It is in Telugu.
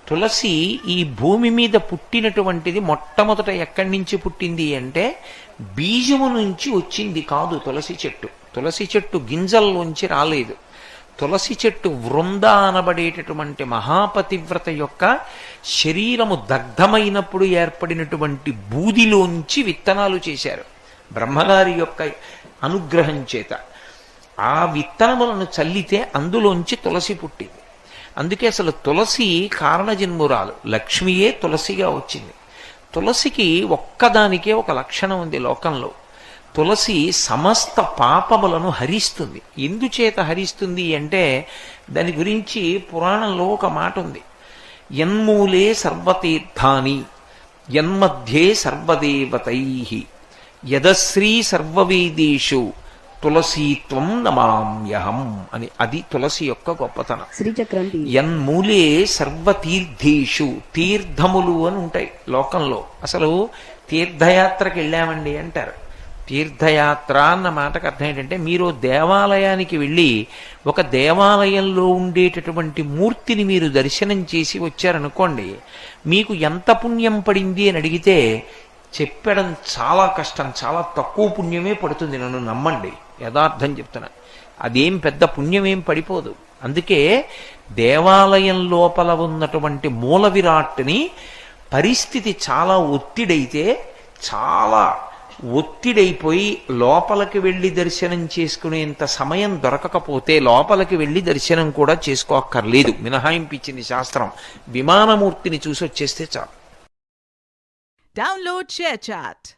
తులసి ఈ భూమి మీద పుట్టినటువంటిది మొట్టమొదట ఎక్కడి నుంచి పుట్టింది అంటే బీజము నుంచి వచ్చింది కాదు తులసి చెట్టు. తులసి చెట్టు గింజల్లోంచి రాలేదు. తులసి చెట్టు వృంద అనబడేటటువంటి మహాపతివ్రత యొక్క శరీరము దగ్ధమైనప్పుడు ఏర్పడినటువంటి బూదిలోంచి విత్తనాలు చేశారు బ్రహ్మగారి యొక్క అనుగ్రహం చేత. ఆ విత్తనములను చల్లితే అందులోంచి తులసి పుట్టింది. అందుకే అసలు తులసి కారణజన్మురాలు, లక్ష్మియే తులసిగా వచ్చింది. తులసికి ఒక్కదానికే ఒక లక్షణం ఉంది లోకంలో. తులసి సమస్త పాపములను హరిస్తుంది. ఎందుచేత హరిస్తుంది అంటే దాని గురించి పురాణంలో ఒక మాట ఉంది. యన్మూలే సర్వతీర్థాని యన్మధ్యే సర్వదేవతై యదశ్రీ సర్వవేదేషు తులసీత్వం నమామ్యహం అని. అది తులసి యొక్క గొప్పతనం. యన్మూలే సర్వతీర్థేషు, తీర్థములు అని ఉంటాయి లోకంలో. అసలు తీర్థయాత్రకి వెళ్ళామండి అంటారు. తీర్థయాత్ర అన్న మాటకు అర్థం ఏంటంటే మీరు దేవాలయానికి వెళ్ళి ఒక దేవాలయంలో ఉండేటటువంటి మూర్తిని మీరు దర్శనం చేసి వచ్చారనుకోండి, మీకు ఎంత పుణ్యం పడింది అని అడిగితే చెప్పడం చాలా కష్టం. చాలా తక్కువ పుణ్యమే పడుతుంది, నన్ను నమ్మండి, యథార్థం చెప్తున్నా. అదేం పెద్ద పుణ్యమేం పడిపోదు. అందుకే దేవాలయం లోపల ఉన్నటువంటి మూల విరాట్ని పరిస్థితి చాలా ఒత్తిడైతే, చాలా ఒత్తిడైపోయి లోపలికి వెళ్ళి దర్శనం చేసుకునేంత సమయం దొరకకపోతే లోపలికి వెళ్ళి దర్శనం కూడా చేసుకోక్కర్లేదు, మినహాయింపించింది శాస్త్రం. విమానమూర్తిని చూసి వచ్చేస్తే చాలు. Download ShareChat.